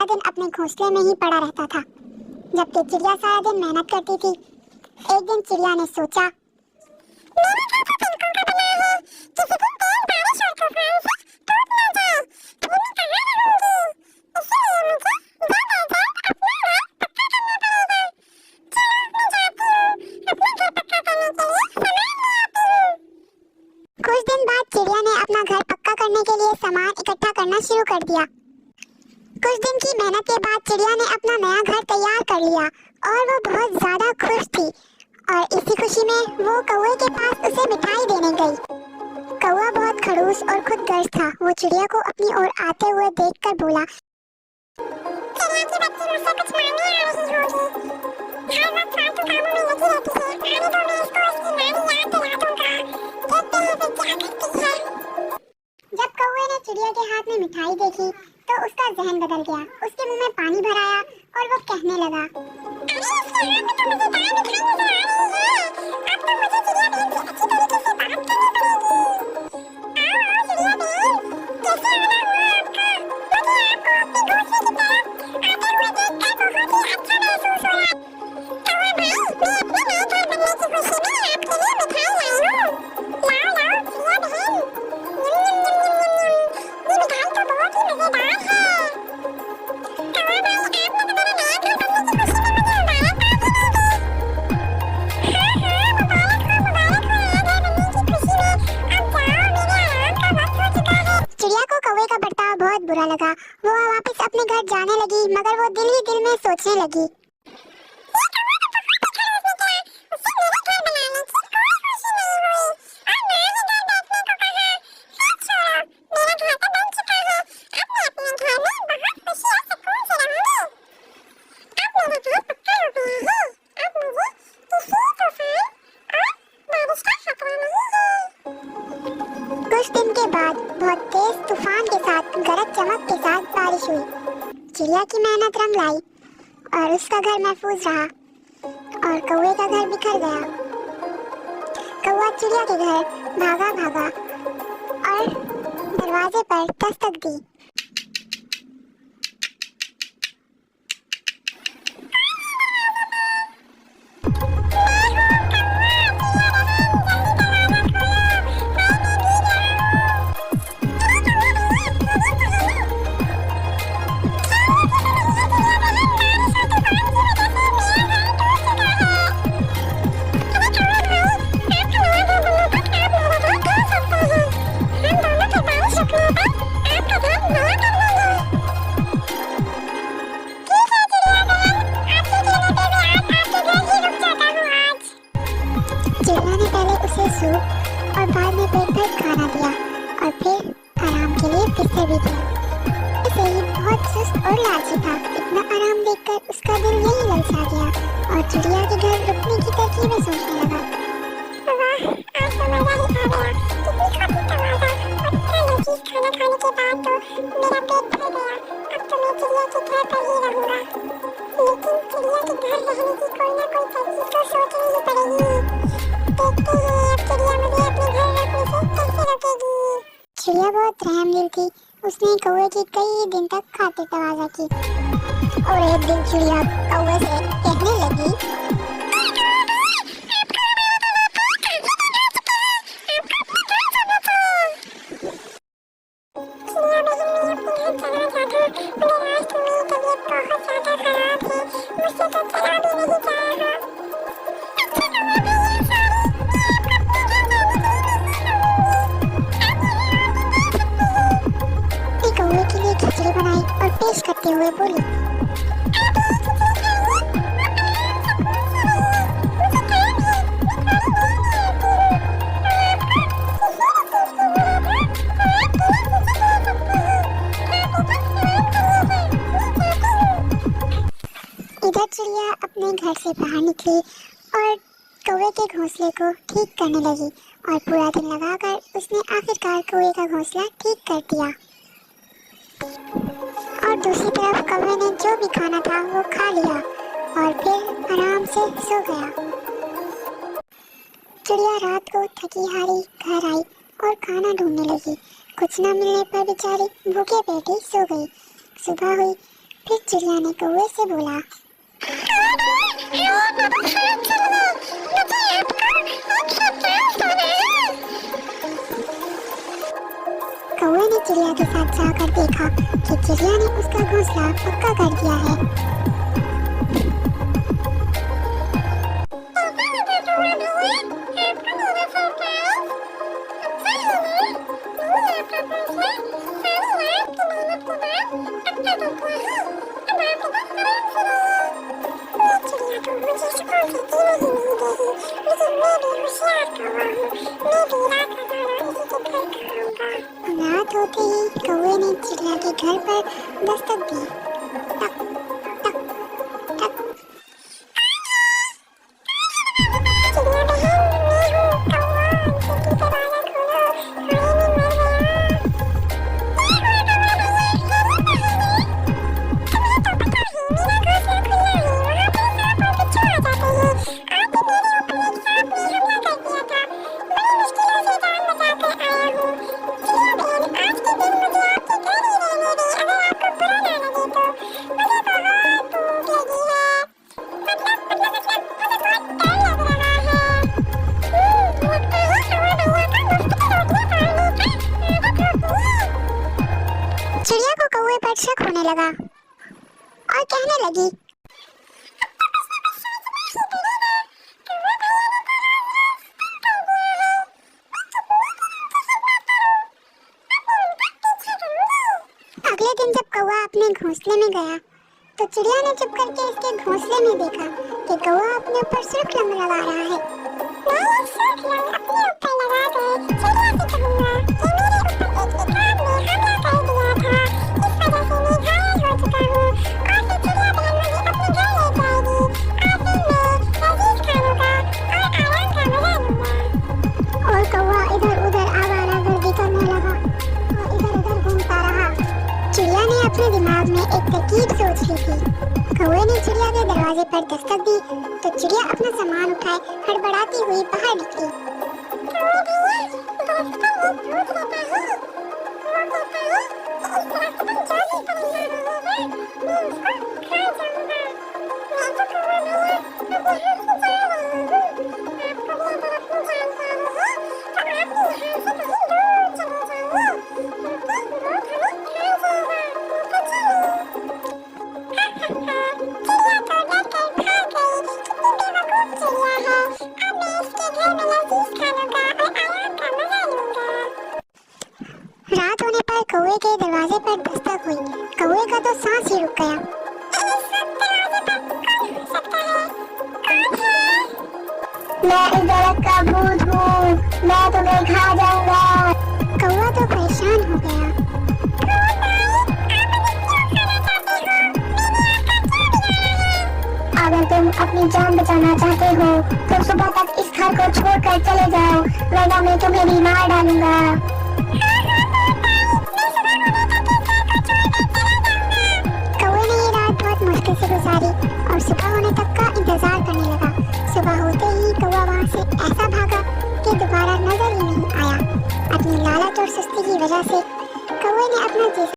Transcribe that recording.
दिन अपने घोंसले में ही पड़ा रहता था, जबकि चिड़िया सारा दिन मेहनत करती थी। एक दिन चिड़िया ने सोचा, मेरा घर तो तिनकों का बना है, किसी दिन तेज बारिश और तूफान से टूट ना जाए तो मैं कहाँ रहूंगी? इसलिए मुझे जल्द से जल्द अपना घर पक्का करना पड़ेगा। चलो मैं जाती हूँ, अपना घर पक्का करने के लिए सामान ले आती हूँ। कुछ दिन बाद चिड़िया ने अपना घर पक्का करने के लिए सामान इकट्ठा करना शुरू कर दिया। कुछ दिन की मेहनत के बाद चिड़िया ने अपना नया घर तैयार कर लिया और वो बहुत ज्यादा खुश थी। और इसी खुशी में वो कौवे के पास उसे मिठाई देने गई। कौवा बहुत खड़ूस और खुदगर्ज था। वो चिड़िया को अपनी ओर आते हुए देखकर बोला, चिड़िया की बच्ची मुझसे कुछ मांगने आ रही होगी। हर वक्त फालतू कामों में लगी रहती है। आने दो, मैं इसको इसकी नानी याद दिला दूंगा। देखते हैं वो क्या करती है। जब कौवे ने चिड़िया के हाथ में मिठाई देखी तो उसका जहन बदल गया। उसके मुंह में पानी भर आया और वो कहने लगा, अरे इसके हाथ में तो मुझे दाल मिठाई नजर आ रही है। अब तो मुझे चिड़िया बहन से अच्छी तरीके से बात करनी पड़ेगी। आओ चिड़िया बहन, कैसे आना हुआ आपका? मुझे आपको अपने घोंसले की तरफ आते हुए देखकर बहुत ही अच्छा महसूस हो रहा है। कौवा भाई, मैं अपने नए घर बनने की खुशी में आपके लिए मिठाई लाई हूँ। लाओ लाओ चिड़िया बहन। ये मिठाई तो बहुत ही मजेदार है। कौवा भाई, आपने तो मेरे नए घर बनने की खुशी में मुझे मुबारकबाद दी थी। हाँ हाँ, मुबारक हो नए घर बनने की खुशी में। अब जाओ, मेरे आराम का वक्त हो चुका है। चिड़िया को कौवे का बर्ताव बहुत बुरा लगा। वो वापस अपने घर जाने लगी, मगर वो दिल ही दिल में सोचने लगी, कुछ दिन के बाद बहुत तेज तूफान के साथ गरज चमक के साथ बारिश हुई। चिड़िया की मेहनत रंग लाई और उसका घर महफूज रहा और कौवे का घर बिखर गया। कौवा चिड़िया के घर भागा भागा और दरवाजे पर दस्तक दी। चिड़िया ने पहले उसे सूप और बाद में पेट भर खाना दिया और फिर आराम के लिए बिस्तर भी दिया। इसे ही बहुत सुस्त और लालची था। इतना आराम देखकर उसका दिल यही ललचा गया और चिड़िया के घर रुकने की तरकीबें सोचने लगा। वाह, आज तो मजा ही आ गया। कितनी खाती तवाज़ा और इतना लजीज खाना खाने के बाद तो मेरा पेट भर गया। अब तो मैं चिड़िया के घर पर ही रहूंगा। लेकिन चिड़िया के घर रहने की कोई ना कोई तरकीब तो सोचनी ही पड़ेगी। देखते हैं अब चिड़िया मुझे अपने घर रखने से कैसे रोकेगी। चिड़िया बहुत रहमदिल थी। उसने कौवे की कई दिन तक खातिर तवाज़ा की और एक दिन चिड़िया कौवे से कहने लगी, कौवे के लिए खिचड़ी बनाई और पेश करते हुए बोली, इधर चिड़िया अपने घर से बाहर निकली और कौवे के घोंसले को ठीक करने लगी और पूरा दिन लगाकर उसने आखिरकार कौवे का घोंसला ठीक कर दिया। और दूसरी तरफ कौवे ने जो भी खाना था वो खा लिया और फिर आराम से सो गया। चिड़िया रात को थकी हारी घर आई और खाना ढूंढने लगी। कुछ न मिलने पर बेचारी भूखे पेट ही सो गई। सुबह हुई फिर चिड़िया ने कौवे से बोला, कौवे ने चिड़िया के साथ जाकर देखा कि चिड़िया ने उसका घोंसला पक्का कर दिया है। रात होते ही कौवे ने चिड़िया के घर पर दस्तक दी। टक टक टक। चिड़िया बहन, मैं हूँ कौवा, जल्दी दरवाजा खोलो, कोई नहीं मर गया। तुम्हें तो पता है मेरा घोंसला खुला है, वहाँ पे सांप और बिच्छू आ जाते हैं। आज भी मेरे ऊपर एक सांप ने हमला कर दिया था, बड़ी मुश्किलों से जान बचा कर आया हूँ। चिड़िया बहन, आज के दिन मुझे आपके घर ही रहने दें, अगर आपको बुरा ना लगे तो। मुझे बहुत भूख लगी है। मतलब मुझे बहुत डर लग रहा है। लगता है कौवा भैया का मुफ्त की रोटियां पानी का आदत होती है। चिड़िया को कौवे पर शक होने लगा और कहने लगी, अगले दिन जब कौवा अपने घोंसले में गया तो चिड़िया ने चुप करके इसके घोंसले में देखा कि कौवा अपने ऊपर सुर्ख रंग लगा रहा है। मैं ये सुर्ख रंग अपने ऊपर लगा कर चिड़िया से कहूंगा कि मेरे ऊपर एक इकरार ने हमला कर दिया था, इस वजह से मैं घायल हो चुका हूँ और फिर चिड़िया बहन मुझे अपने घर ले जाएगी और फिर मैं लजीज खानों का और आराम का मजा लूंगा। और कौवा इधर उधर आवारागर्दी करने लगा और इधर उधर घूमता रहा। चिड़िया ने अपने दिमाग में एक तरकीब सोच ली थी। कौवे ने चिड़िया के दरवाजे पर दस्तक दी तो चिड़िया अपना सामान उठाए हड़बड़ाती हुई बाहर निकली। कौवे भैया, दोस्त का मुंह भूत रहता है। वो कहता है कि इस तरह से तुम जल्दी परेशान होगे, मैं उसको खा जाऊंगा। मैं तो कौवा भैया अब यहाँ से जा रहा हूँ। आपको भी अगर अपनी जान खानी है तो आप भी यहाँ से कहीं दूर चले जाइए, क्योंकि वो हमें खा जाएगा। तो चलो। चिड़िया तो डर कर भाग गई। कितनी बेवकूफ चिड़िया है। अब मैं इसके घर में लजीज खानों का और आराम का मजा लूंगा। रात होने पर कौवे के दरवाजे पर दस्तक हुई। कौवे का तो सांस ही रुक गया। इस वक्त दरवाजे पर कौन हो सकता है? कौन है? मैं इस दरख्त का भूत हूँ, मैं तुम्हें खा जाऊंगा। कौवा तो परेशान हो गया। अगर तुम अपनी जान बचाना चाहते हो तो सुबह तक इस घर को छोड़कर चले जाओ, वरना मैं तुम्हें भी मार डालूंगा। कौवे ने ये रात बहुत मुश्किल से गुजारी और सुबह होने तक का इंतजार करने लगा। सुबह होते ही कौवा वहाँ से ऐसा भागा कि दोबारा नजर ही नहीं आया। अपनी लालच और सुस्ती की वजह से कौवे ने अपना